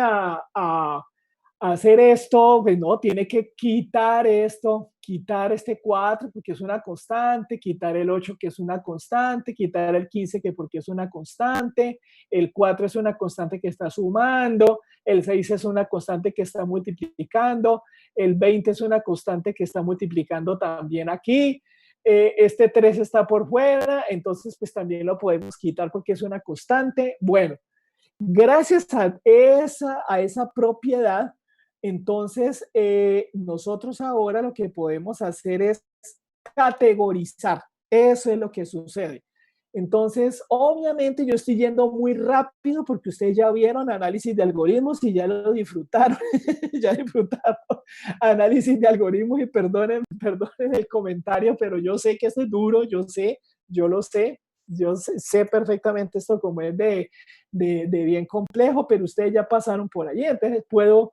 a hacer esto, pues no, tiene que quitar esto, quitar este 4 porque es una constante, quitar el 8 que es una constante, quitar el 15 que porque es una constante, el 4 es una constante que está sumando, el 6 es una constante que está multiplicando, el 20 es una constante que está multiplicando también aquí, este 3 está por fuera, entonces pues también lo podemos quitar porque es una constante. Bueno, gracias a esa propiedad, entonces nosotros ahora lo que podemos hacer es categorizar. Eso es lo que sucede. Entonces, obviamente yo estoy yendo muy rápido porque ustedes ya vieron análisis de algoritmos y ya lo disfrutaron, ya disfrutaron análisis de algoritmos y perdonen el comentario, pero yo sé que esto es duro, yo sé, yo lo sé, sé perfectamente esto como es de bien complejo, pero ustedes ya pasaron por allí, entonces puedo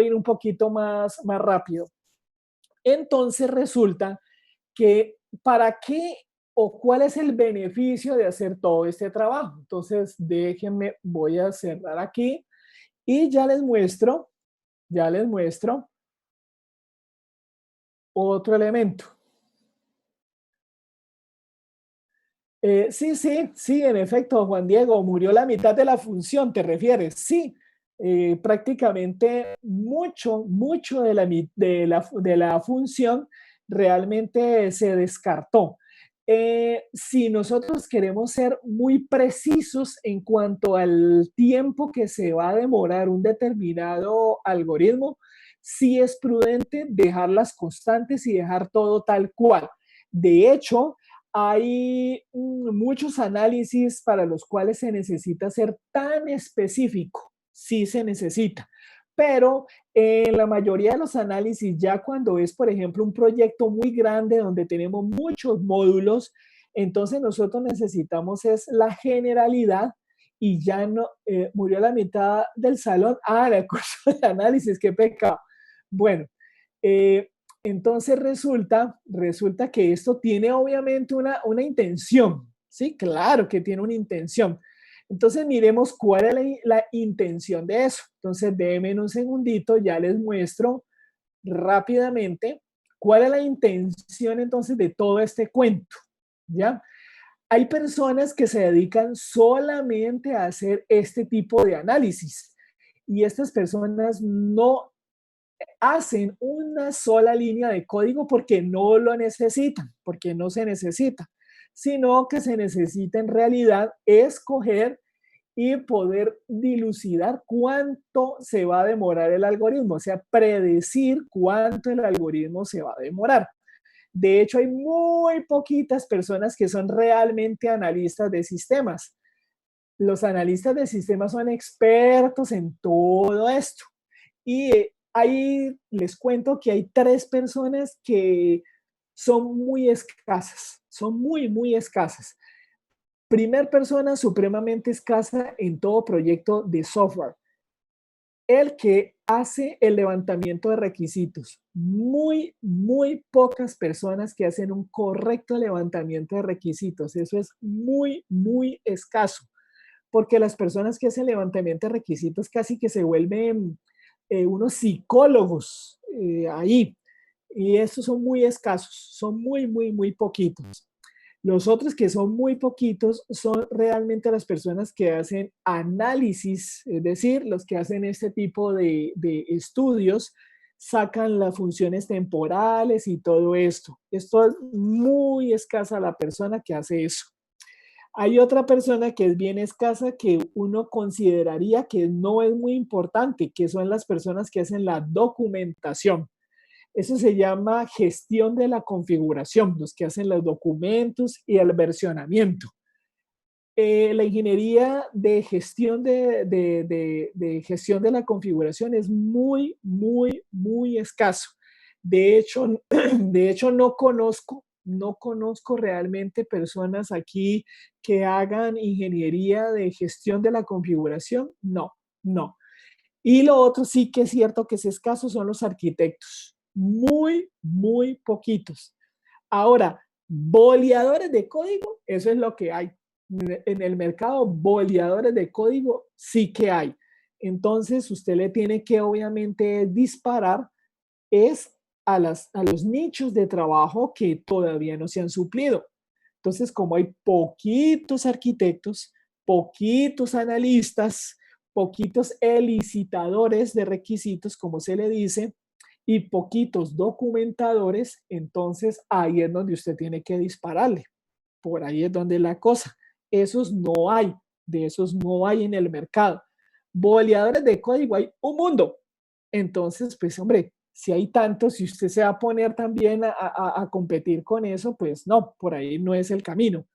ir un poquito más rápido. Entonces resulta que para qué o cuál es el beneficio de hacer todo este trabajo. Entonces déjenme, voy a cerrar aquí y ya les muestro otro elemento. Sí, en efecto, Juan Diego, murió la mitad de la función, ¿te refieres? Sí, prácticamente mucho de la función realmente se descartó. Si nosotros queremos ser muy precisos en cuanto al tiempo que se va a demorar un determinado algoritmo, sí es prudente dejar las constantes y dejar todo tal cual. De hecho, hay muchos análisis para los cuales se necesita ser tan específico, sí se necesita, pero en la mayoría de los análisis, ya cuando es, por ejemplo, un proyecto muy grande donde tenemos muchos módulos, entonces nosotros necesitamos es la generalidad y ya no, murió la mitad del salón. Ah, el curso de análisis, qué pecado. Bueno, eh, entonces resulta que esto tiene obviamente una intención, ¿sí? Claro que tiene una intención. Entonces miremos cuál es la intención de eso. Entonces déjenme un segundito, ya les muestro rápidamente cuál es la intención entonces de todo este cuento, ¿ya? Hay personas que se dedican solamente a hacer este tipo de análisis y estas personas no hacen una sola línea de código porque no lo necesitan, porque no se necesita, sino que se necesita en realidad escoger y poder dilucidar cuánto se va a demorar el algoritmo, o sea, predecir cuánto el algoritmo se va a demorar. De hecho, hay muy poquitas personas que son realmente analistas de sistemas. Los analistas de sistemas son expertos en todo esto. Y ahí les cuento que hay 3 personas que son muy escasas, son muy escasas. Primer persona supremamente escasa en todo proyecto de software, el que hace el levantamiento de requisitos. Muy pocas personas que hacen un correcto levantamiento de requisitos. Eso es muy escaso, porque las personas que hacen levantamiento de requisitos casi que se vuelven unos psicólogos ahí. Y estos son muy escasos, son muy poquitos. Los otros que son muy poquitos son realmente las personas que hacen análisis, es decir, los que hacen este tipo de estudios, sacan las funciones temporales y todo esto. Esto es muy escasa la persona que hace eso. Hay otra persona que es bien escasa que uno consideraría que no es muy importante, que son las personas que hacen la documentación. Eso se llama gestión de la configuración, los que hacen los documentos y el versionamiento. La ingeniería de gestión de gestión de la configuración es muy escaso. De hecho, de hecho no conozco realmente personas aquí que hagan ingeniería de gestión de la configuración. No, no. Y lo otro sí que es cierto que es escaso son los arquitectos. Muy poquitos. Ahora, boleadores de código, eso es lo que hay. En el mercado, boleadores de código sí que hay. Entonces, usted le tiene que obviamente disparar es a los nichos de trabajo que todavía no se han suplido. Entonces, como hay poquitos arquitectos, poquitos analistas, poquitos elicitadores de requisitos, como se le dice, y poquitos documentadores, entonces ahí es donde usted tiene que dispararle. Por ahí es donde la cosa. Esos no hay, de esos no hay en el mercado. Boleadores de código hay un mundo. Entonces, pues hombre, si hay tantos, si usted se va a poner también a competir con eso, pues no, por ahí no es el camino.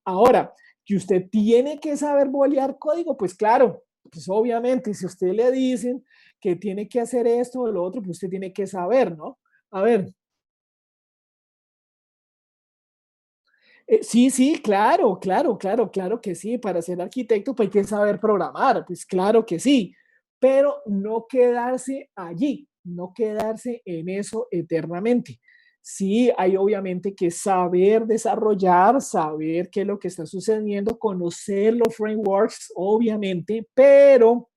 Ahora, que usted tiene que saber bolear código, pues claro, pues obviamente, si usted le dicen que tiene que hacer esto o lo otro, pues usted tiene que saber, ¿no? A ver, sí, sí, claro, claro, claro, claro que sí. Para ser arquitecto, pues hay que saber programar, pues claro que sí, pero no quedarse allí, no quedarse en eso eternamente. Sí, hay obviamente que saber desarrollar, saber qué es lo que está sucediendo, conocer los frameworks, obviamente, pero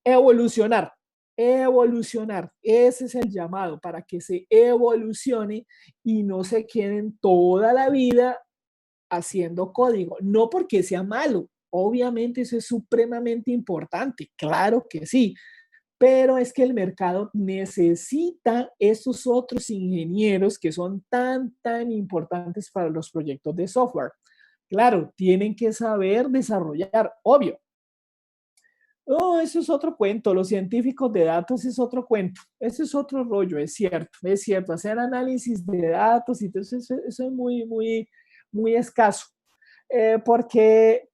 evolucionar, evolucionar. Ese es el llamado para que se evolucione y no se queden toda la vida haciendo código. No porque sea malo, obviamente eso es supremamente importante, claro que sí, pero es que el mercado necesita esos otros ingenieros que son tan, tan importantes para los proyectos de software. Claro, tienen que saber desarrollar, obvio. Oh, eso es otro cuento. Los científicos de datos es otro cuento. Ese es otro rollo, es cierto, es cierto. Hacer análisis de datos y todo eso, eso es muy, muy, muy escaso. Porque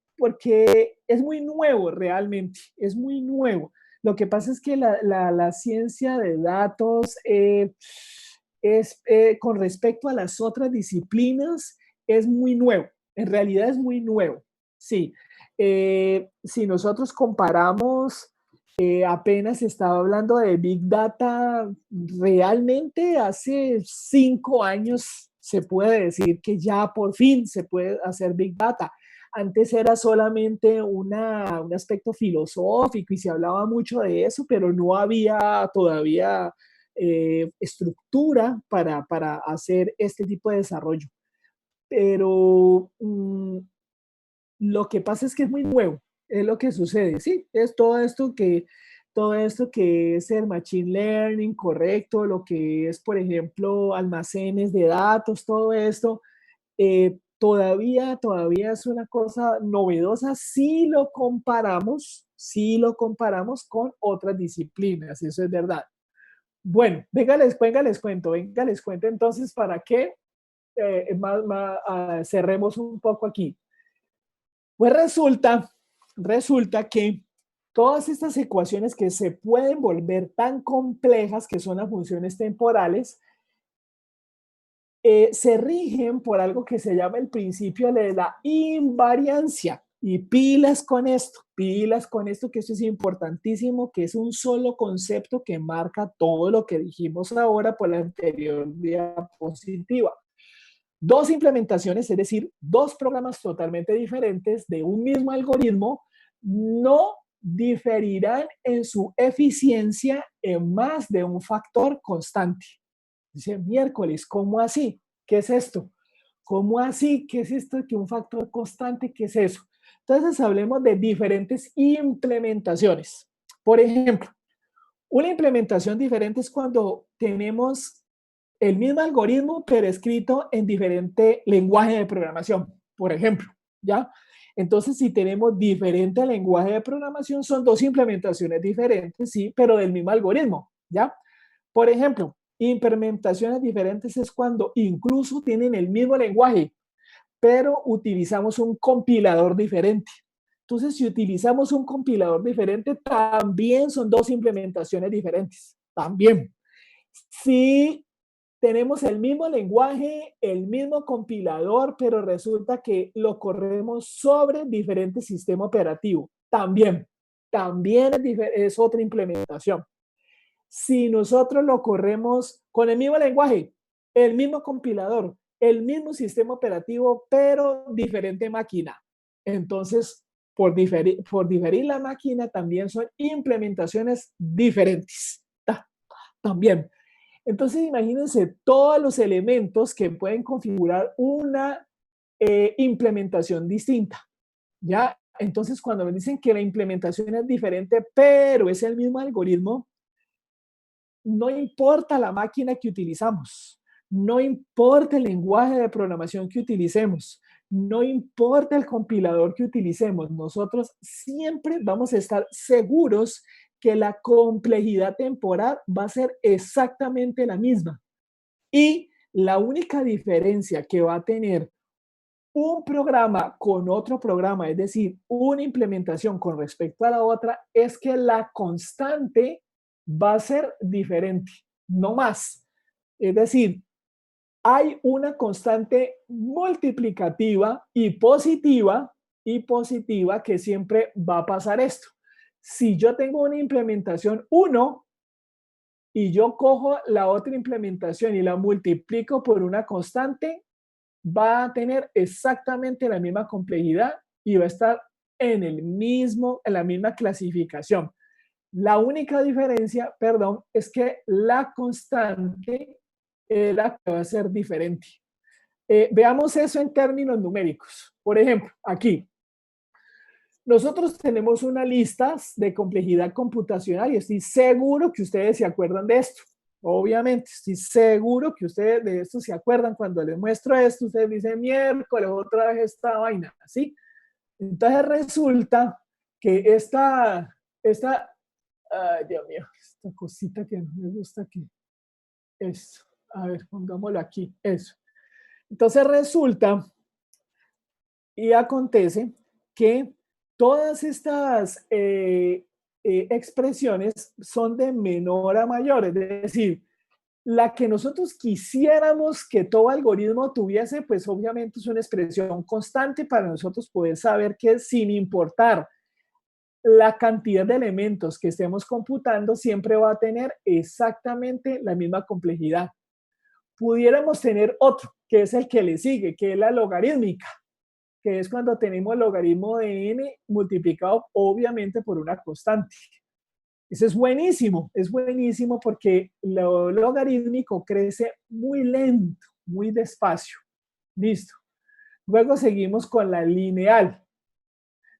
es muy nuevo realmente, es muy nuevo. Lo que pasa es que la ciencia de datos es, con respecto a las otras disciplinas, es muy nuevo. En realidad es muy nuevo, sí. Si nosotros comparamos, apenas estaba hablando de Big Data, realmente hace 5 años se puede decir que ya por fin se puede hacer Big Data. Antes era solamente un aspecto filosófico y se hablaba mucho de eso, pero no había todavía estructura para hacer este tipo de desarrollo. Pero lo que pasa es que es muy nuevo, es lo que sucede, sí, es todo esto que es el machine learning, correcto, lo que es, por ejemplo, almacenes de datos, todo esto, todavía es una cosa novedosa si lo comparamos con otras disciplinas, eso es verdad. Bueno, venga, les cuento entonces para que cerremos un poco aquí. Pues resulta que todas estas ecuaciones que se pueden volver tan complejas, que son las funciones temporales, se rigen por algo que se llama el principio de la invariancia. Y pilas con esto, que esto es importantísimo, que es un solo concepto que marca todo lo que dijimos ahora por la anterior diapositiva. Dos implementaciones, es decir, dos programas totalmente diferentes de un mismo algoritmo, no diferirán en su eficiencia en más de un factor constante. Dice, miércoles, ¿cómo así? ¿Qué es esto? ¿Cómo así? ¿Qué es esto? ¿Que un factor constante? ¿Qué es eso? Entonces, hablemos de diferentes implementaciones. Por ejemplo, una implementación diferente es cuando tenemos el mismo algoritmo, pero escrito en diferente lenguaje de programación, por ejemplo, ¿ya? Entonces, si tenemos diferente lenguaje de programación, son dos implementaciones diferentes, sí, pero del mismo algoritmo, ¿ya? Por ejemplo, implementaciones diferentes es cuando incluso tienen el mismo lenguaje, pero utilizamos un compilador diferente. Entonces, si utilizamos un compilador diferente, también son dos implementaciones diferentes, también. Si tenemos el mismo lenguaje, el mismo compilador, pero resulta que lo corremos sobre diferentes sistemas operativos. También es otra implementación. Si nosotros lo corremos con el mismo lenguaje, el mismo compilador, el mismo sistema operativo, pero diferente máquina, entonces por diferir la máquina también son implementaciones diferentes. También. Entonces, imagínense todos los elementos que pueden configurar una implementación distinta. ¿Ya? Entonces, cuando me dicen que la implementación es diferente, pero es el mismo algoritmo, no importa la máquina que utilizamos, no importa el lenguaje de programación que utilicemos, no importa el compilador que utilicemos, nosotros siempre vamos a estar seguros que la complejidad temporal va a ser exactamente la misma. Y la única diferencia que va a tener un programa con otro programa, es decir, una implementación con respecto a la otra, es que la constante va a ser diferente, no más. Es decir, hay una constante multiplicativa y positiva que siempre va a pasar esto. Si yo tengo una implementación 1 y yo cojo la otra implementación y la multiplico por una constante, va a tener exactamente la misma complejidad y va a estar en la misma clasificación. La única diferencia, perdón, es que la constante es la que va a ser diferente. Veamos eso en términos numéricos. Por ejemplo, aquí, nosotros tenemos una lista de complejidad computacional y estoy seguro que ustedes se acuerdan de esto. Obviamente, estoy seguro que ustedes de esto se acuerdan. Cuando les muestro esto, ustedes dicen miércoles, otra vez esta vaina, ¿sí? Entonces resulta que ay, Dios mío, esta cosita que no me gusta aquí, eso, a ver, pongámoslo aquí, eso. Entonces resulta y acontece que todas estas expresiones son de menor a mayor, es decir, la que nosotros quisiéramos que todo algoritmo tuviese, pues obviamente es una expresión constante para nosotros poder saber que sin importar la cantidad de elementos que estemos computando, siempre va a tener exactamente la misma complejidad. Pudiéramos tener otro, que es el que le sigue, que es la logarítmica, que es cuando tenemos el logaritmo de n multiplicado obviamente por una constante. Eso es buenísimo porque lo logarítmico crece muy lento, muy despacio. Listo. Luego seguimos con la lineal.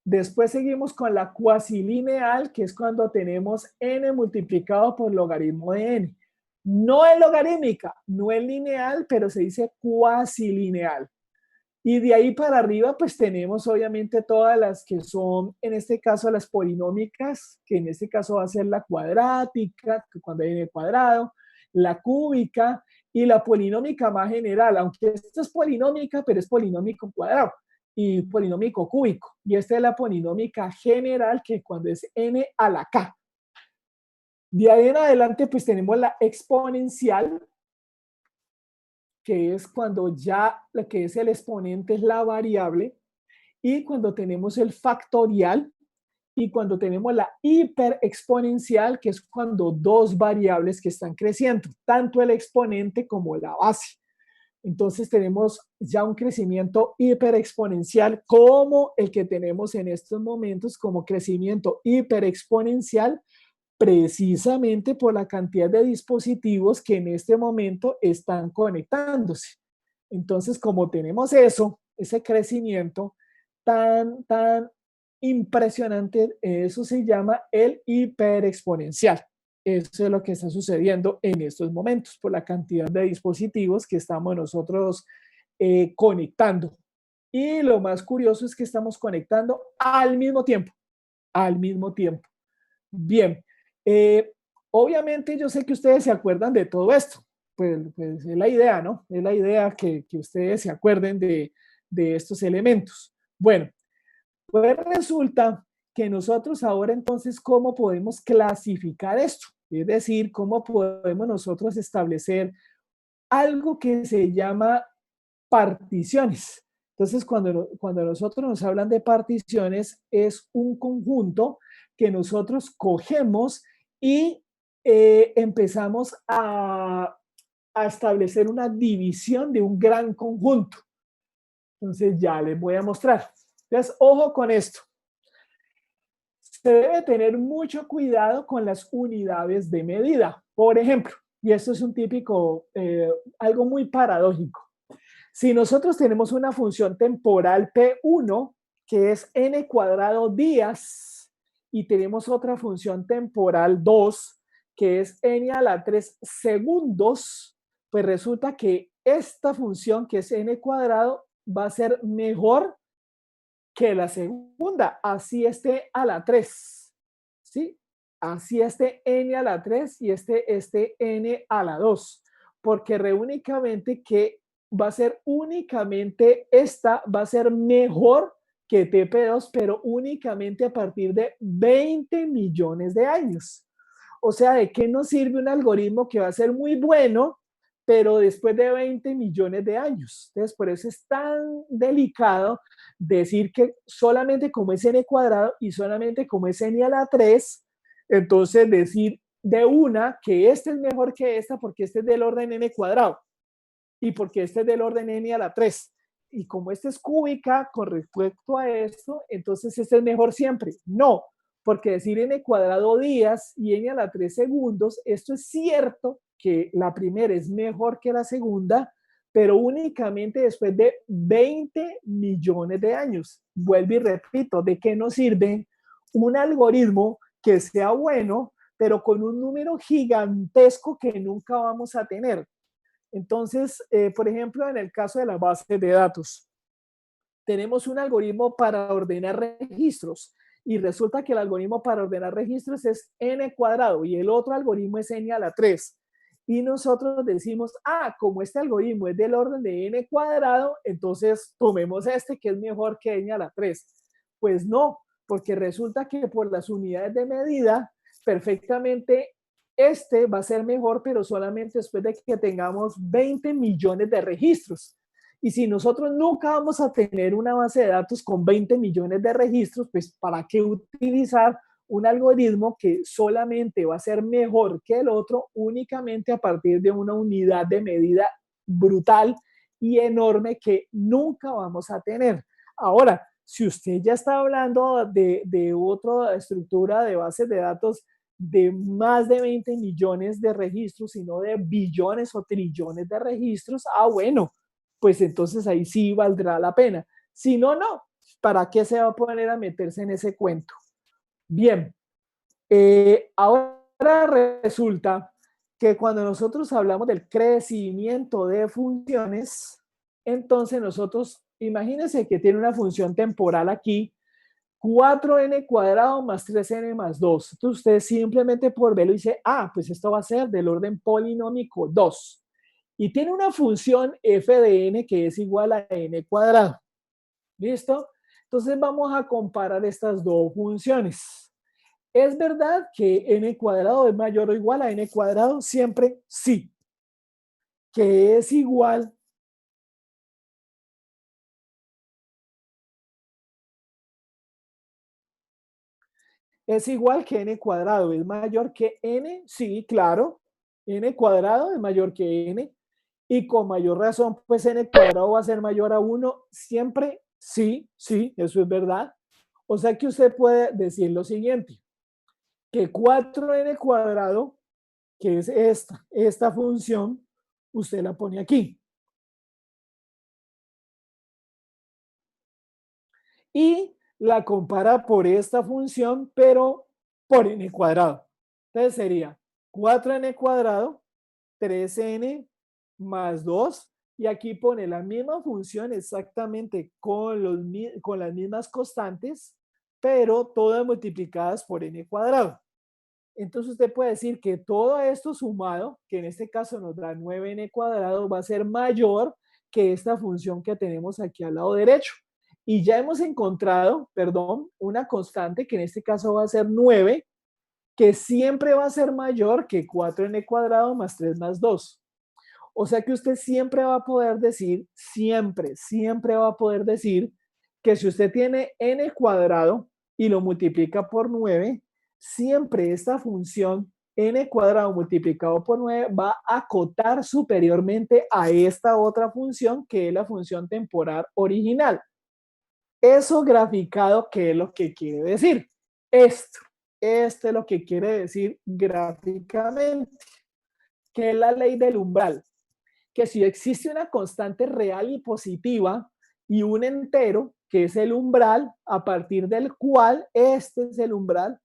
Después seguimos con la cuasilineal, que es cuando tenemos n multiplicado por logaritmo de n. No es logarítmica, no es lineal, pero se dice cuasilineal. Y de ahí para arriba, pues tenemos obviamente todas las que son, en este caso, las polinómicas, que en este caso va a ser la cuadrática, que cuando hay en el cuadrado, la cúbica y la polinómica más general, aunque esta es polinómica, pero es polinómico cuadrado y polinómico cúbico. Y esta es la polinómica general, que cuando es n a la k. De ahí en adelante, pues tenemos la exponencial, que es cuando ya lo que es el exponente es la variable, y cuando tenemos el factorial, y cuando tenemos la hiperexponencial, que es cuando dos variables que están creciendo, tanto el exponente como la base. Entonces tenemos ya un crecimiento hiperexponencial como el que tenemos en estos momentos, como crecimiento hiperexponencial, precisamente por la cantidad de dispositivos que en este momento están conectándose. Entonces, como tenemos eso, ese crecimiento tan impresionante, eso se llama el hiperexponencial. Eso es lo que está sucediendo en estos momentos por la cantidad de dispositivos que estamos nosotros conectando. Y lo más curioso es que estamos conectando al mismo tiempo, al mismo tiempo. Bien, eh, obviamente yo sé que ustedes se acuerdan de todo esto, pues es la idea, ¿no? Es la idea que ustedes se acuerden de estos elementos. Bueno, pues resulta que nosotros ahora entonces, ¿cómo podemos clasificar esto? Es decir, ¿cómo podemos nosotros establecer algo que se llama particiones? Entonces, cuando nosotros nos hablan de particiones, es un conjunto que nosotros cogemos y empezamos a establecer una división de un gran conjunto. Entonces, ya les voy a mostrar. Entonces, ojo con esto. se debe tener mucho cuidado con las unidades de medida. Por ejemplo, y esto es un típico, algo muy paradójico. Si nosotros tenemos una función temporal P1, que es n cuadrado días, y tenemos otra función temporal 2, que es n a la 3 segundos, pues resulta que esta función, que es n cuadrado, va a ser mejor que la segunda, así esté a la 3, ¿sí? Así esté n a la 3 y este n a la 2, porque únicamente que va a ser únicamente esta, va a ser mejor que TP2, pero únicamente a partir de 20 millones de años. O sea, ¿de qué nos sirve un algoritmo que va a ser muy bueno, pero después de 20 millones de años? Entonces, por eso es tan delicado decir que solamente como es n cuadrado y solamente como es n a la 3, entonces decir de una que este es mejor que esta porque este es del orden n cuadrado y porque este es del orden n a la 3. Y como este es cúbica con respecto a esto, entonces este es mejor siempre. No, porque decir n cuadrado días y n a la 3 segundos, esto es cierto que la primera es mejor que la segunda, pero únicamente después de 20 millones de años. Vuelvo y repito, ¿de qué nos sirve un algoritmo que sea bueno, pero con un número gigantesco que nunca vamos a tener? Entonces, por ejemplo, en el caso de las bases de datos, tenemos un algoritmo para ordenar registros y resulta que el algoritmo para ordenar registros es n cuadrado y el otro algoritmo es n a la 3. Y nosotros decimos, como este algoritmo es del orden de n cuadrado, entonces tomemos este que es mejor que n a la 3. Pues no, porque resulta que por las unidades de medida, perfectamente este va a ser mejor, pero solamente después de que tengamos 20 millones de registros. Y si nosotros nunca vamos a tener una base de datos con 20 millones de registros, pues ¿para qué utilizar un algoritmo que solamente va a ser mejor que el otro únicamente a partir de una unidad de medida brutal y enorme que nunca vamos a tener? Ahora, si usted ya está hablando de otra estructura de bases de datos de más de 20 millones de registros, sino de billones o trillones de registros, bueno, pues entonces ahí sí valdrá la pena. Si no, no. ¿Para qué se va a poner a meterse en ese cuento? Bien, ahora resulta que cuando nosotros hablamos del crecimiento de funciones, entonces nosotros, imagínense que tiene una función temporal aquí, 4n cuadrado más 3n más 2. Entonces usted simplemente por verlo dice, pues esto va a ser del orden polinómico 2. Y tiene una función f de n que es igual a n cuadrado. ¿Listo? Entonces vamos a comparar estas dos funciones. ¿Es verdad que n cuadrado es mayor o igual a n cuadrado? Siempre sí. Que es igual. Es igual que n cuadrado. ¿Es mayor que n? Sí, claro. N cuadrado es mayor que n. Y con mayor razón, pues n cuadrado va a ser mayor a 1. Siempre sí, sí, eso es verdad. O sea que usted puede decir lo siguiente, que 4n cuadrado, que es esta función, usted la pone aquí. Y la compara por esta función, pero por n cuadrado. Entonces sería 4n cuadrado, 3n más 2, y aquí pone la misma función exactamente con las mismas constantes, pero todas multiplicadas por n cuadrado. Entonces usted puede decir que todo esto sumado, que en este caso nos da 9n cuadrado, va a ser mayor que esta función que tenemos aquí al lado derecho. Y ya hemos encontrado, perdón, una constante que en este caso va a ser 9, que siempre va a ser mayor que 4n cuadrado más 3 más 2. O sea que usted siempre va a poder decir, siempre va a poder decir que si usted tiene n cuadrado y lo multiplica por 9, siempre esta función n cuadrado multiplicado por 9 va a acotar superiormente a esta otra función que es la función temporal original. Eso graficado, ¿qué es lo que quiere decir? esto. Esto es lo que quiere decir gráficamente, que es la ley del umbral, que si existe una constante real y positiva y un entero, que es el umbral, a partir del cual, este es el umbral,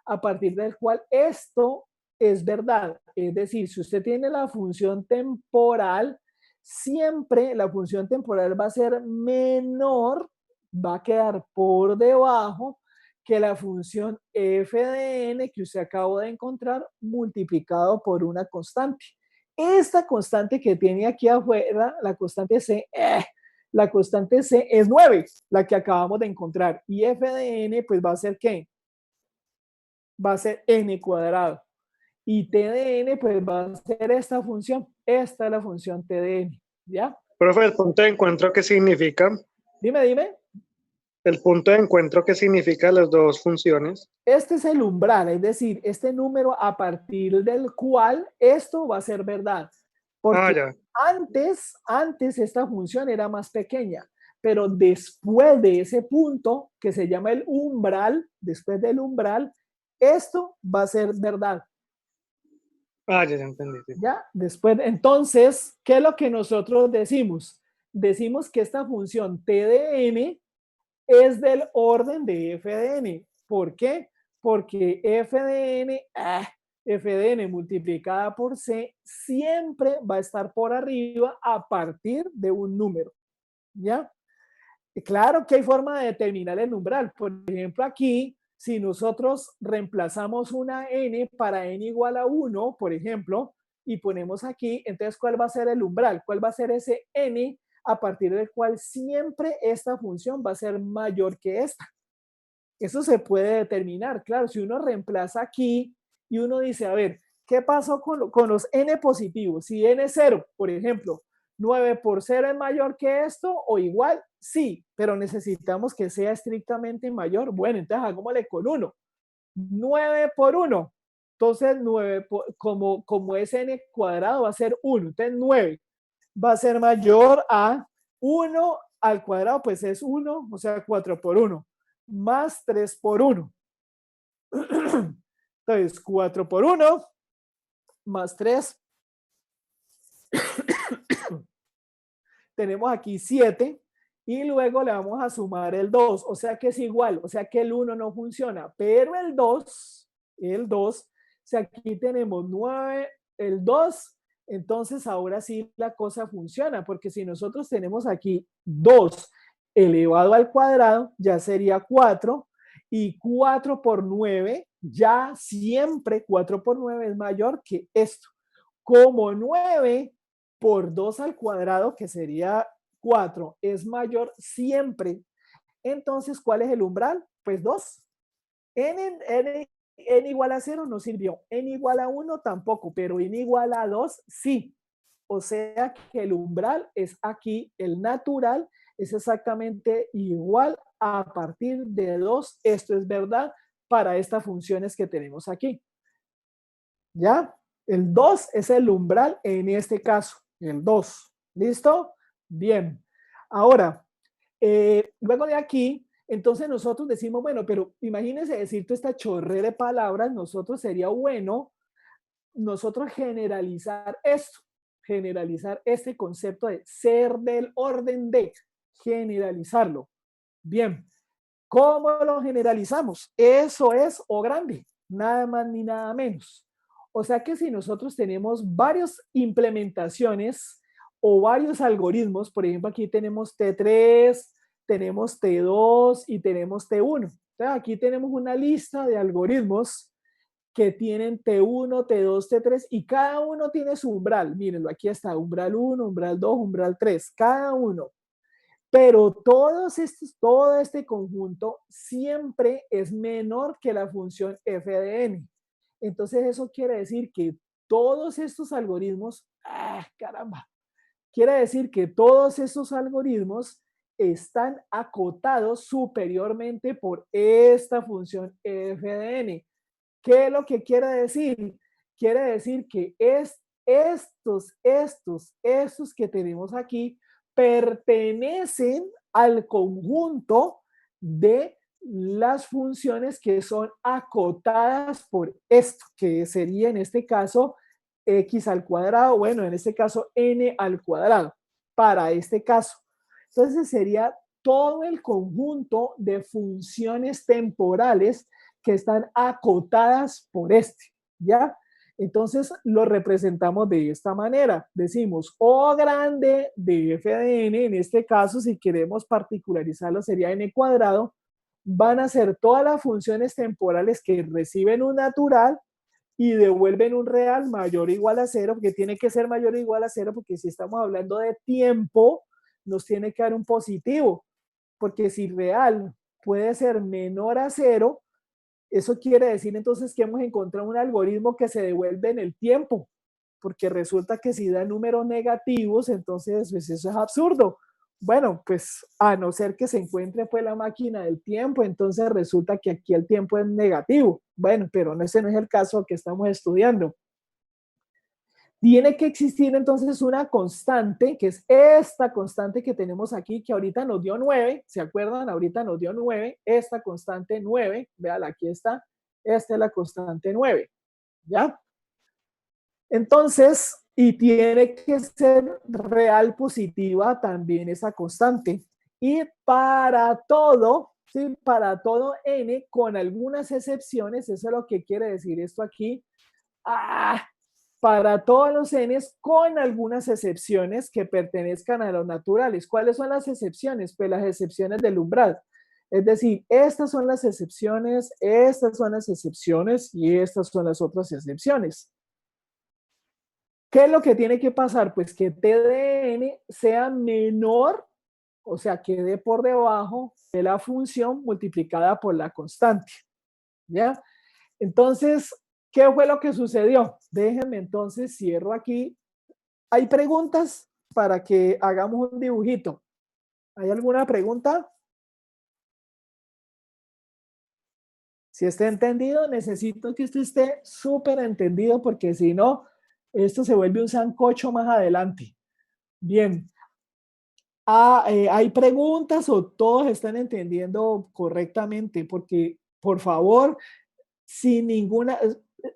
a partir del cual esto es verdad. Es decir, si usted tiene la función temporal, siempre la función temporal va a ser menor, va a quedar por debajo que la función f de n que usted acabó de encontrar multiplicado por una constante. Esta constante que tiene aquí afuera, la constante C es 9, la que acabamos de encontrar. Y f de n, pues va a ser ¿qué? Va a ser n cuadrado. Y t de n, pues va a ser esta función. Esta es la función t de n. ¿Ya? Profe, ¿el punto de encuentro qué significa? Dime. ¿El punto de encuentro qué significa las dos funciones? Este es el umbral, es decir, este número a partir del cual esto va a ser verdad. Ah, Porque ya. antes esta función era más pequeña, pero después de ese punto que se llama el umbral, después del umbral, esto va a ser verdad. Ah, ya entendí. Sí. ¿Ya? Después, entonces, ¿qué es lo que nosotros decimos? Decimos que esta función t de n es del orden de f de n. ¿Por qué? Porque f de n multiplicada por c siempre va a estar por arriba a partir de un número. ¿Ya? Y claro que hay forma de determinar el umbral. Por ejemplo, aquí, si nosotros reemplazamos una n para n igual a 1, por ejemplo, y ponemos aquí, entonces, ¿cuál va a ser el umbral? ¿Cuál va a ser ese n a partir del cual siempre esta función va a ser mayor que esta? Eso se puede determinar, claro, si uno reemplaza aquí y uno dice, a ver, ¿qué pasó con los n positivos? Si n es 0, por ejemplo, 9 por 0 es mayor que esto o igual, sí, pero necesitamos que sea estrictamente mayor. Bueno, entonces hagámosle con 1. 9 por 1. Entonces, 9 como es n cuadrado va a ser 1. Entonces, 9 va a ser mayor a 1 al cuadrado, pues es 1, o sea, 4 por 1, más 3 por 1. Entonces, 4 por 1, más 3. Tenemos aquí 7. Y luego le vamos a sumar el 2, o sea que es igual, o sea que el 1 no funciona, pero el 2, o sea, aquí tenemos 9, el 2, entonces ahora sí la cosa funciona, porque si nosotros tenemos aquí 2 elevado al cuadrado, ya sería 4, y 4 por 9, ya siempre 4 por 9 es mayor que esto. Como 9 por 2 al cuadrado, que sería 4, es mayor siempre. Entonces, ¿cuál es el umbral? Pues 2. N igual a 0 no sirvió. N igual a 1 tampoco, pero N igual a 2 sí. O sea que el umbral es aquí, el natural es exactamente igual a partir de 2. Esto es verdad para estas funciones que tenemos aquí. ¿Ya? El 2 es el umbral en este caso, el 2. ¿Listo? Bien. Ahora, luego de aquí, entonces nosotros decimos, bueno, pero imagínense decir toda esta chorrera de palabras, nosotros sería bueno nosotros generalizar esto, generalizar este concepto de ser del orden de, generalizarlo. Bien, ¿cómo lo generalizamos? Eso es O grande, nada más ni nada menos. O sea que si nosotros tenemos varias implementaciones o varios algoritmos, por ejemplo, aquí tenemos T3, tenemos T2 y tenemos T1. Entonces, aquí tenemos una lista de algoritmos que tienen T1, T2, T3 y cada uno tiene su umbral. Mírenlo, aquí está umbral 1, umbral 2, umbral 3, cada uno. Pero todo este conjunto siempre es menor que la función f de n. Entonces eso quiere decir que todos estos algoritmos, caramba, quiere decir que todos estos algoritmos están acotados superiormente por esta función f de n. ¿Qué es lo que quiere decir? Quiere decir que estos que tenemos aquí pertenecen al conjunto de las funciones que son acotadas por esto, que sería en este caso x al cuadrado, bueno, en este caso n al cuadrado, para este caso. Entonces sería todo el conjunto de funciones temporales que están acotadas por este, ¿ya? Entonces lo representamos de esta manera. Decimos O grande de f de n, en este caso, si queremos particularizarlo, sería n cuadrado, van a ser todas las funciones temporales que reciben un natural y devuelven un real mayor o igual a cero, porque tiene que ser mayor o igual a cero, porque si estamos hablando de tiempo, nos tiene que dar un positivo, porque si real puede ser menor a cero, eso quiere decir entonces que hemos encontrado un algoritmo que se devuelve en el tiempo, porque resulta que si da números negativos, entonces pues eso es absurdo. Bueno, pues a no ser que se encuentre pues la máquina del tiempo, entonces resulta que aquí el tiempo es negativo. Bueno, pero ese no es el caso que estamos estudiando. Tiene que existir entonces una constante, que es esta constante que tenemos aquí, que ahorita nos dio 9, ¿se acuerdan? Ahorita nos dio 9, esta constante 9, véala, aquí está, esta es la constante 9, ¿ya? Entonces, y tiene que ser real positiva también esa constante. Y para todo, ¿sí? Para todo n, con algunas excepciones, eso es lo que quiere decir esto aquí, para todos los n's con algunas excepciones que pertenezcan a los naturales. ¿Cuáles son las excepciones? Pues las excepciones del umbral. Es decir, estas son las excepciones y estas son las otras excepciones. ¿Qué es lo que tiene que pasar? Pues que t de n sea menor, o sea, quede por debajo de la función multiplicada por la constante. ¿Ya? Entonces, ¿qué fue lo que sucedió? Déjenme entonces, cierro aquí. ¿Hay preguntas para que hagamos un dibujito? ¿Hay alguna pregunta? Si está entendido, necesito que esto esté súper entendido porque si no, esto se vuelve un sancocho más adelante. Bien. ¿Hay preguntas o todos están entendiendo correctamente? Porque, por favor, sin ninguna,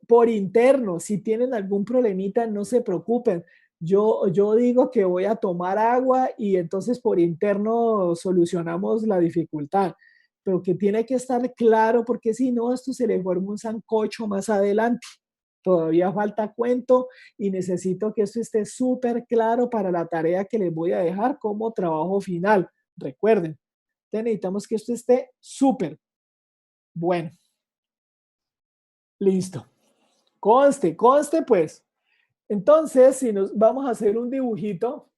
por interno, si tienen algún problemita, no se preocupen. Yo digo que voy a tomar agua y entonces por interno solucionamos la dificultad, pero que tiene que estar claro porque si no, esto se le forma un sancocho más adelante. Todavía falta cuento y necesito que esto esté súper claro para la tarea que les voy a dejar como trabajo final. Recuerden, necesitamos que esto esté súper. Bueno, listo. Conste, conste pues. Entonces, si nos vamos a hacer un dibujito,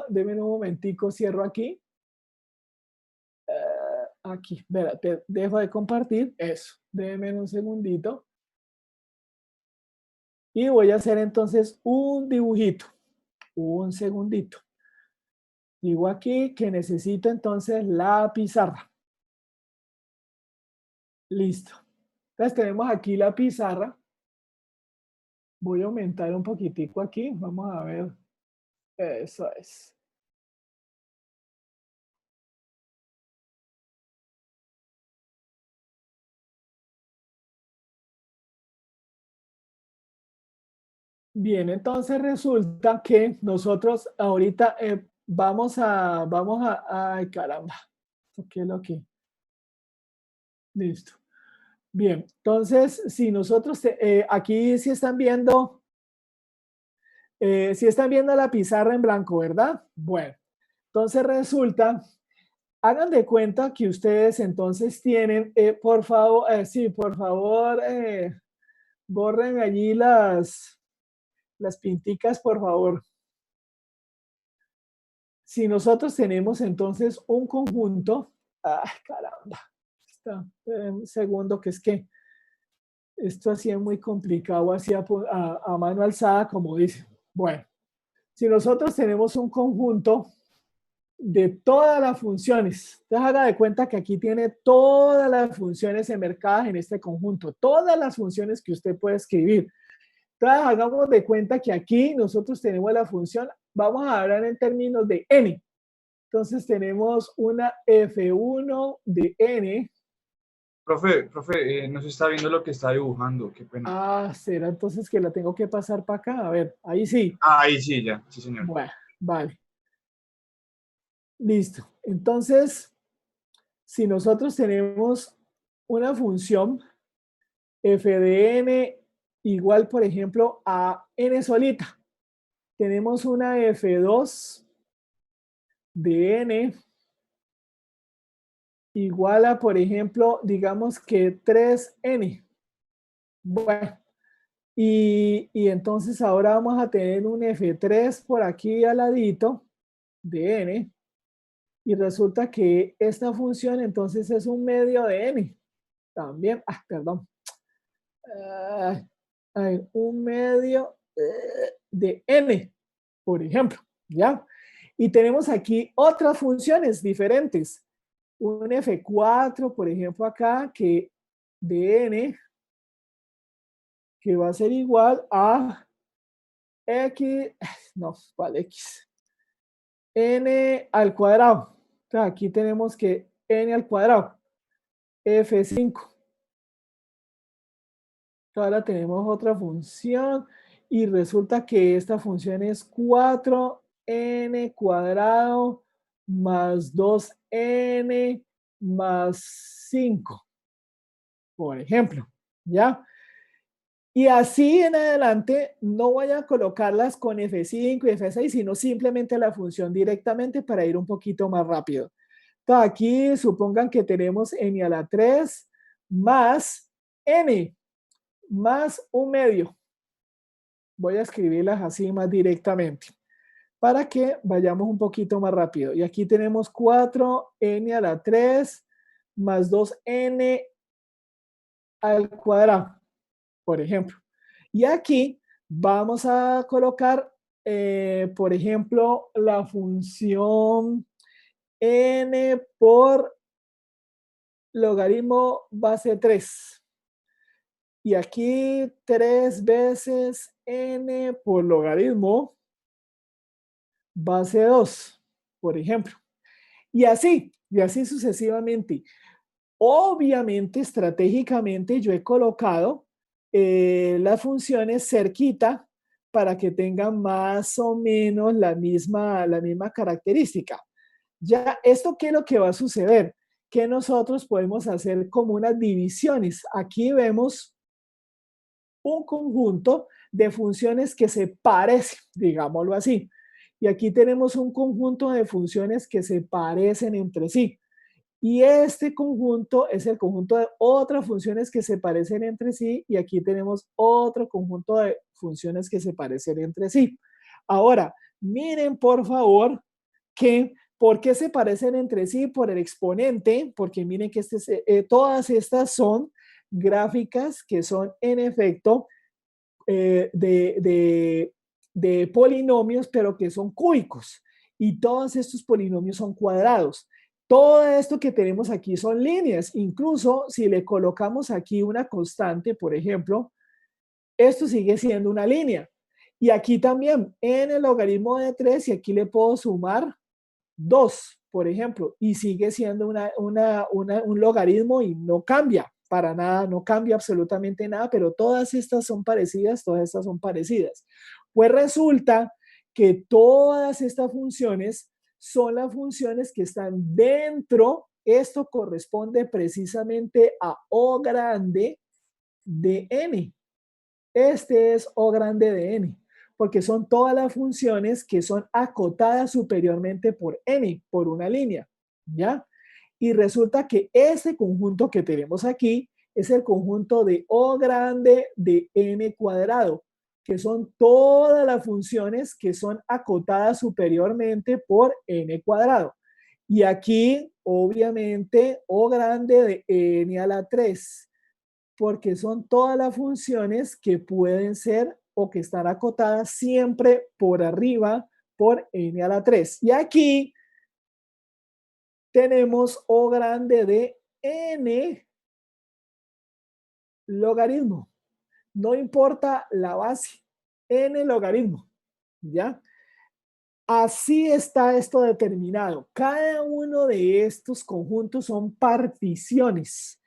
denme un momentico, cierro aquí. Aquí, espérate, dejo de compartir, eso, denme un segundito. Y voy a hacer entonces un dibujito, un segundito. Digo aquí que necesito entonces la pizarra. Listo. Entonces tenemos aquí la pizarra. Voy a aumentar un poquitico aquí, vamos a ver. Eso es. Bien, entonces resulta que nosotros ahorita ay caramba, ¿qué es lo que? Listo. Bien, entonces si nosotros, aquí sí están viendo, sí están viendo la pizarra en blanco, ¿verdad? Bueno, entonces resulta, hagan de cuenta que ustedes entonces tienen, por favor, sí, por favor, borren allí las pinticas, por favor. Si nosotros tenemos entonces un conjunto, ¡ay, caramba! Está, un segundo, que es que esto hacía muy complicado, hacía a mano alzada, como dice. Bueno, si nosotros tenemos un conjunto de todas las funciones, entonces haga de cuenta que aquí tiene todas las funciones enmarcadas en este conjunto, todas las funciones que usted puede escribir. Entonces hagamos de cuenta que aquí nosotros tenemos la función, vamos a hablar en términos de n. Entonces tenemos una F1 de n. Profe, no se está viendo lo que está dibujando, qué pena. Ah, será entonces que la tengo que pasar para acá. A ver, ahí sí. Ah, ahí sí, ya, sí, señor. Bueno, vale. Listo. Entonces, si nosotros tenemos una función f de n igual, por ejemplo, a n solita, tenemos una f2 de n igual a, por ejemplo, digamos que 3n. Bueno, y entonces ahora vamos a tener un f3 por aquí al ladito de n, y resulta que esta función entonces es un medio de n. También, perdón, un medio de n, por ejemplo, ¿ya? Y tenemos aquí otras funciones diferentes. Un f4, por ejemplo, acá, que de n, que va a ser igual a x, no, ¿cuál x? N al cuadrado. Entonces aquí tenemos que n al cuadrado, f5. Ahora tenemos otra función y resulta que esta función es 4n cuadrado más 2n más 5, por ejemplo, ¿ya? Y así en adelante no voy a colocarlas con F5 y F6, sino simplemente la función directamente para ir un poquito más rápido. Entonces aquí supongan que tenemos n a la 3 más n más un medio. Voy a escribirlas así más directamente para que vayamos un poquito más rápido. Y aquí tenemos 4n a la 3 más 2n al cuadrado, por ejemplo. Y aquí vamos a colocar, por ejemplo, la función n por logaritmo base 3. Y aquí 3 veces n por logaritmo base 2, por ejemplo. Y así sucesivamente. Obviamente, estratégicamente, yo he colocado las funciones cerquita para que tengan más o menos la misma característica. Ya, ¿esto qué es lo que va a suceder? Que nosotros podemos hacer como unas divisiones. Aquí vemos un conjunto de funciones que se parecen, digámoslo así. Y aquí tenemos un conjunto de funciones que se parecen entre sí. Y este conjunto es el conjunto de otras funciones que se parecen entre sí. Y aquí tenemos otro conjunto de funciones que se parecen entre sí. Ahora, miren por favor que ¿por qué se parecen entre sí? Por el exponente, porque miren que todas estas son gráficas que son en efecto de polinomios, pero que son cúbicos. Y todos estos polinomios son cuadrados. Todo esto que tenemos aquí son líneas. Incluso si le colocamos aquí una constante, por ejemplo, esto sigue siendo una línea. Y aquí también, en el logaritmo de 3, y aquí le puedo sumar 2, por ejemplo, y sigue siendo un logaritmo y no cambia para nada, no cambia absolutamente nada, pero todas estas son parecidas, todas estas son parecidas. Pues resulta que todas estas funciones son las funciones que están dentro, esto corresponde precisamente a O grande de n. Este es O grande de n, porque son todas las funciones que son acotadas superiormente por n, por una línea, ¿ya? Y resulta que este conjunto que tenemos aquí es el conjunto de O grande de n cuadrado, que son todas las funciones que son acotadas superiormente por n cuadrado. Y aquí, obviamente, O grande de n a la 3, porque son todas las funciones que pueden ser o que están acotadas siempre por arriba por n a la 3. Y aquí tenemos O grande de n logaritmo. No importa la base, n logaritmo, ¿ya? Así está esto determinado. Cada uno de estos conjuntos son particiones.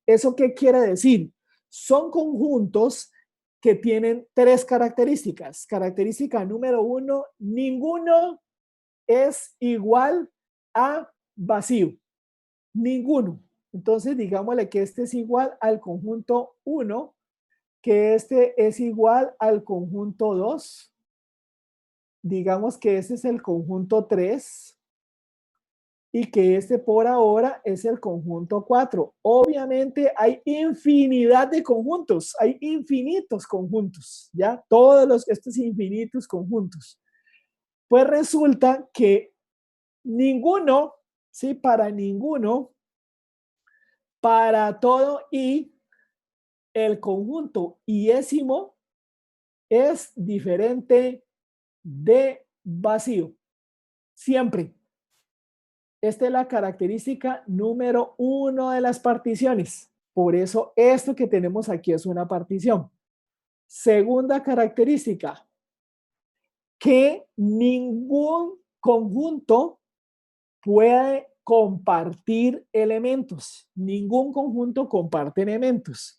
¿Eso qué quiere decir? Son conjuntos que tienen tres características. Característica número uno, ninguno es igual a vacío. Ninguno. Entonces, digámosle que este es igual al conjunto 1, que este es igual al conjunto 2. Digamos que este es el conjunto 3 y que este por ahora es el conjunto 4. Obviamente hay infinidad de conjuntos, hay infinitos conjuntos, ¿ya? Todos estos infinitos conjuntos. Pues resulta que ninguno, ¿sí? Para ninguno, para todo y el conjunto iésimo es diferente de vacío. Siempre. Esta es la característica número uno de las particiones. Por eso esto que tenemos aquí es una partición. Segunda característica, que ningún conjunto puede compartir elementos. Ningún conjunto comparte elementos.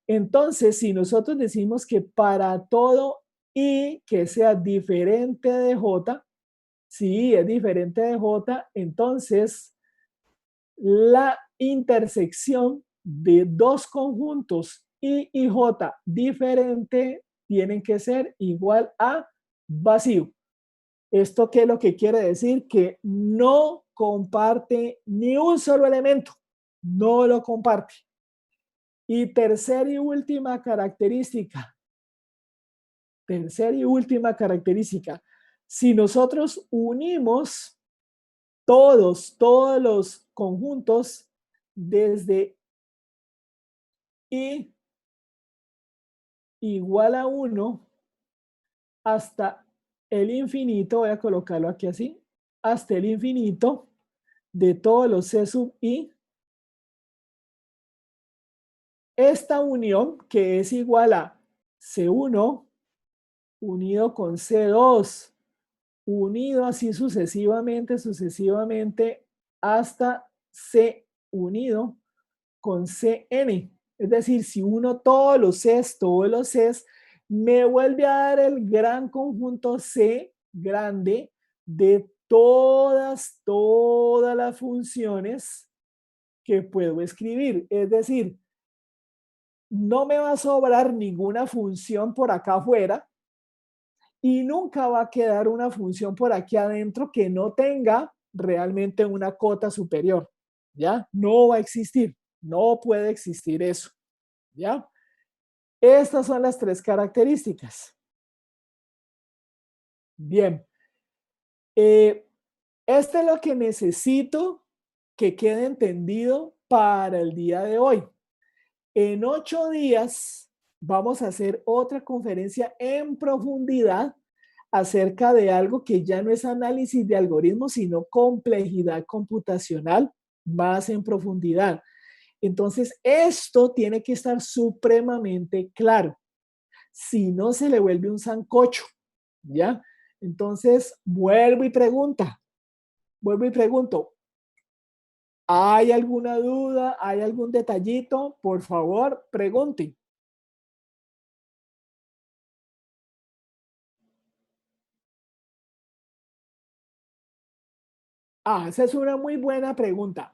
Entonces, si nosotros decimos que para todo y que sea diferente de J, si es diferente de J, entonces la intersección de dos conjuntos I y J diferente tienen que ser igual a vacío. ¿Esto qué es lo que quiere decir? Que no comparte ni un solo elemento. No lo comparte. Y tercera y última característica. Tercera y última característica. Si nosotros unimos todos los conjuntos desde I igual a 1 hasta el infinito, voy a colocarlo aquí así, hasta el infinito de todos los C sub I, esta unión que es igual a C1 unido con C2, unido así sucesivamente hasta C unido con Cn. Es decir, si uno todos los Cs, me vuelve a dar el gran conjunto C grande de todas las funciones que puedo escribir. Es decir, no me va a sobrar ninguna función por acá afuera y nunca va a quedar una función por aquí adentro que no tenga realmente una cota superior. ¿Ya? No va a existir. No puede existir eso. ¿Ya? Estas son las tres características. Bien. Esto es lo que necesito que quede entendido para el día de hoy. En 8 días vamos a hacer otra conferencia en profundidad acerca de algo que ya no es análisis de algoritmos, sino complejidad computacional más en profundidad. Entonces, esto tiene que estar supremamente claro. Si no, se le vuelve un sancocho, ¿ya? Entonces, vuelvo y pregunto, ¿hay alguna duda? ¿Hay algún detallito? Por favor, pregunte. Esa es una muy buena pregunta.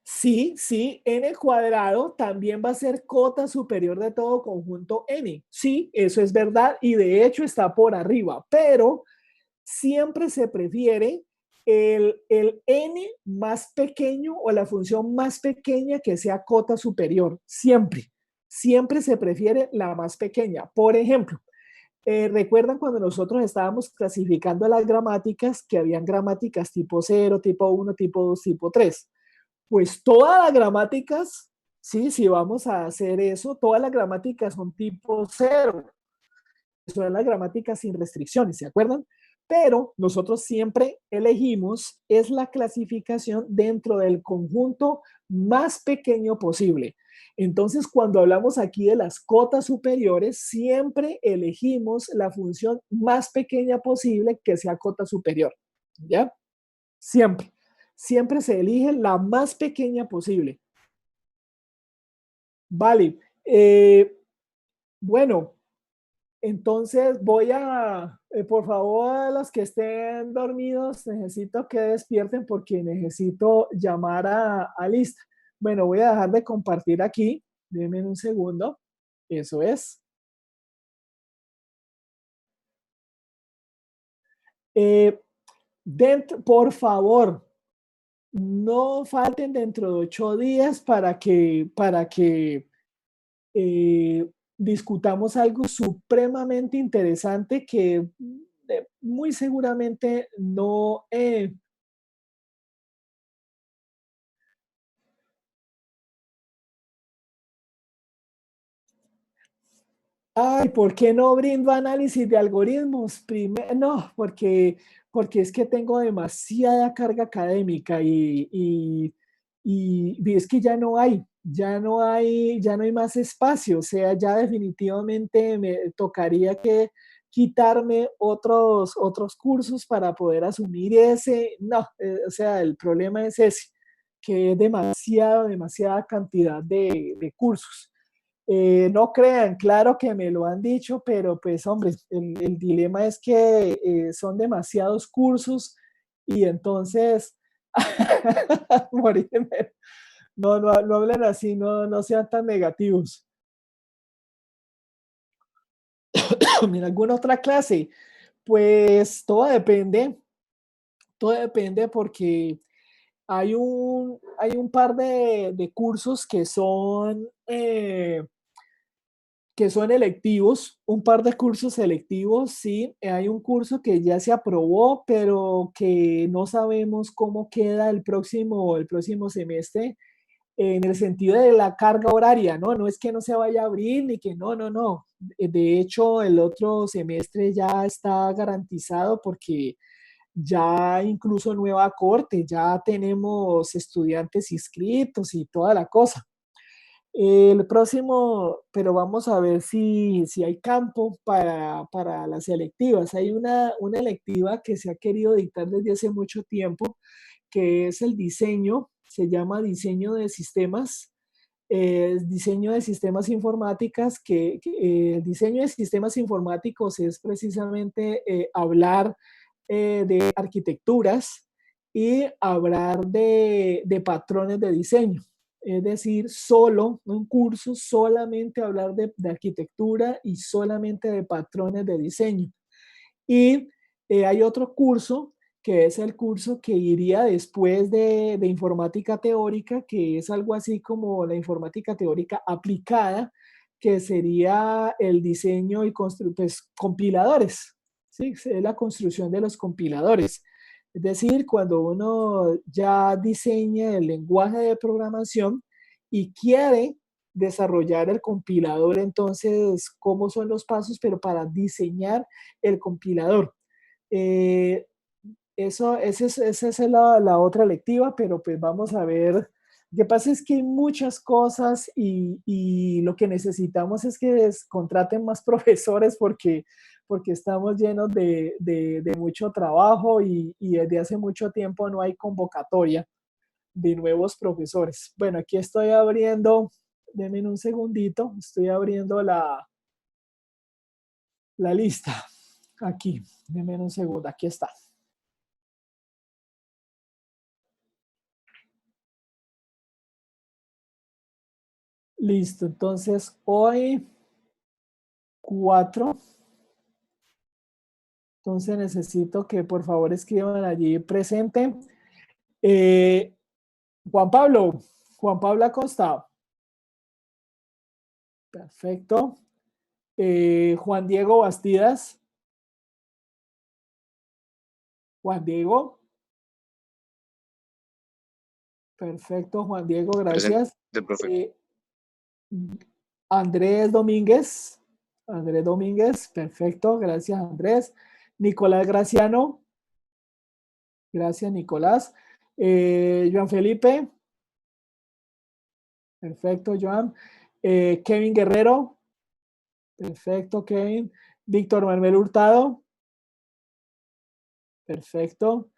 Sí, n cuadrado también va a ser cota superior de todo conjunto n. Sí, eso es verdad y de hecho está por arriba, pero siempre se prefiere el n más pequeño o la función más pequeña que sea cota superior. Siempre se prefiere la más pequeña. Por ejemplo, ¿recuerdan cuando nosotros estábamos clasificando las gramáticas que habían gramáticas tipo 0, tipo 1, tipo 2, tipo 3? Pues todas las gramáticas, sí, si vamos a hacer eso, todas las gramáticas son tipo 0. Son las gramáticas sin restricciones, ¿se acuerdan? Pero nosotros siempre elegimos es la clasificación dentro del conjunto más pequeño posible. Entonces, cuando hablamos aquí de las cotas superiores, siempre elegimos la función más pequeña posible que sea cota superior, ¿ya? Siempre. Siempre se elige la más pequeña posible. Vale. Bueno, entonces por favor, los que estén dormidos, necesito que despierten porque necesito llamar a lista. Bueno, voy a dejar de compartir aquí. Denme un segundo. Eso es. Por favor, no falten dentro de 8 días para que discutamos algo supremamente interesante que muy seguramente no. Ay, ¿por qué no brindo análisis de algoritmos? No, porque es que tengo demasiada carga académica y es que ya no hay más espacio. O sea, ya definitivamente me tocaría que quitarme otros cursos para poder asumir ese. No, o sea, el problema es ese, que es demasiada cantidad de cursos. No crean, claro que me lo han dicho, pero pues hombre, el dilema es que son demasiados cursos y entonces, morirme. No hablen así, no sean tan negativos. ¿En alguna otra clase? Pues todo depende porque hay un par de cursos que son electivos, un par de cursos selectivos, sí. Hay un curso que ya se aprobó, pero que no sabemos cómo queda el próximo semestre en el sentido de la carga horaria, ¿no? No es que no se vaya a abrir ni que no, no, no. De hecho, el otro semestre ya está garantizado porque ya incluso nueva corte, ya tenemos estudiantes inscritos y toda la cosa. El próximo, pero vamos a ver si hay campo para las electivas. Hay una electiva que se ha querido dictar desde hace mucho tiempo, que es el diseño, se llama diseño de sistemas informáticas, el diseño de sistemas informáticos es precisamente hablar de arquitecturas y hablar de patrones de diseño. Es decir, un curso solamente hablar de arquitectura y solamente de patrones de diseño. Y hay otro curso que es el curso que iría después de informática teórica, que es algo así como la informática teórica aplicada, que sería el diseño y pues, compiladores, ¿sí? Es la construcción de los compiladores. Es decir, cuando uno ya diseña el lenguaje de programación y quiere desarrollar el compilador, entonces, ¿cómo son los pasos? Pero para diseñar el compilador. Eh, esa es la otra lectiva, pero pues vamos a ver. Lo que pasa es que hay muchas cosas y lo que necesitamos es que contraten más profesores porque estamos llenos de mucho trabajo y desde hace mucho tiempo no hay convocatoria de nuevos profesores. Bueno, aquí estoy abriendo, denme un segundito, estoy abriendo la lista. Aquí, denme un segundo, aquí está. Listo, entonces hoy 4. Entonces necesito que por favor escriban allí presente. Eh, Juan Pablo, Juan Pablo Acosta. Perfecto. Juan Diego Bastidas. Juan Diego. Perfecto, Juan Diego, gracias. Presente, profe. Andrés Domínguez. Andrés Domínguez, perfecto, gracias Andrés. Nicolás Graciano. Gracias, Nicolás. Joan Felipe. Perfecto, Joan. Kevin Guerrero. Perfecto, Kevin. Víctor Manuel Hurtado. Perfecto.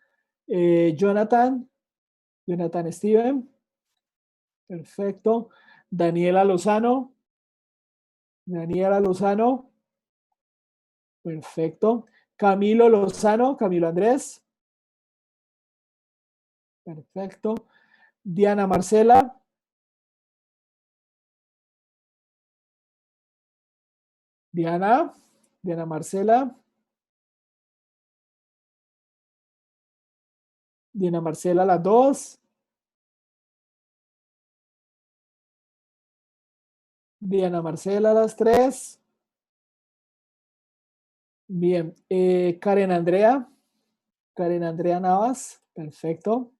Jonathan. Jonathan Steven. Perfecto. Daniela Lozano. Daniela Lozano. Perfecto. Camilo Lozano. Camilo Andrés. Perfecto. Diana Marcela. Diana. Diana Marcela. Diana Marcela, las dos. Diana Marcela, las tres. Bien. Karen Andrea. Karen Andrea Navas. Perfecto.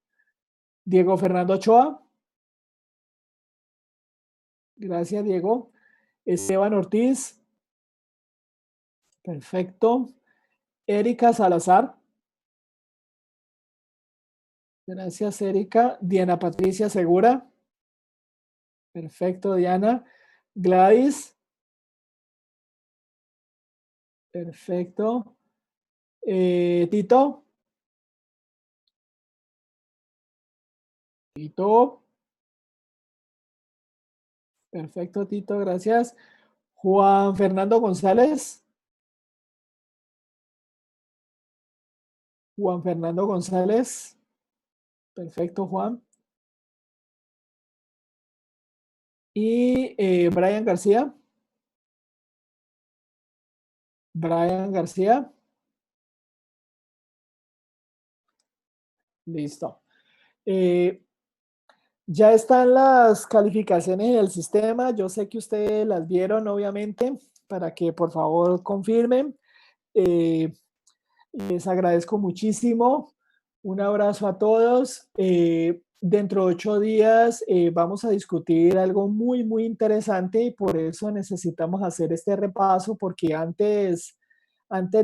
Diego Fernando Ochoa. Gracias, Diego. Esteban Ortiz. Perfecto. Erika Salazar. Gracias, Erika. Diana Patricia Segura. Perfecto, Diana. Gladys. Perfecto. Tito. Tito. Perfecto, Tito, gracias. Juan Fernando González. Juan Fernando González. Perfecto, Juan. Y Brian García. Brian García. Listo. Ya están las calificaciones en el sistema. Yo sé que ustedes las vieron, obviamente, para que por favor confirmen. Les agradezco muchísimo. Un abrazo a todos. Dentro de 8 días vamos a discutir algo muy, muy interesante y por eso necesitamos hacer este repaso porque antes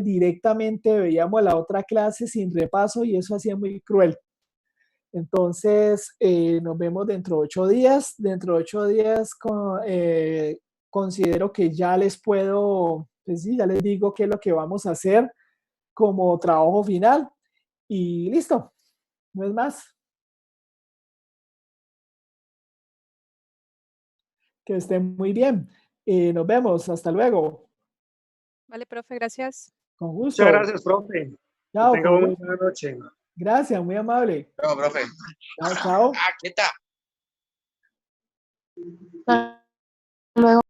directamente veíamos la otra clase sin repaso y eso hacía muy cruel. Entonces, nos vemos dentro de 8 días. Dentro de 8 días considero que ya les puedo, pues sí, ya les digo qué es lo que vamos a hacer como trabajo final y listo, no es más. Que estén muy bien. Nos vemos, hasta luego. Vale, profe, gracias. Con gusto. Muchas gracias, profe. Chao, Que tenga con una gusto. buena noche. Gracias, muy amable. No, profe. Chao, chao. Quieta. Hasta luego.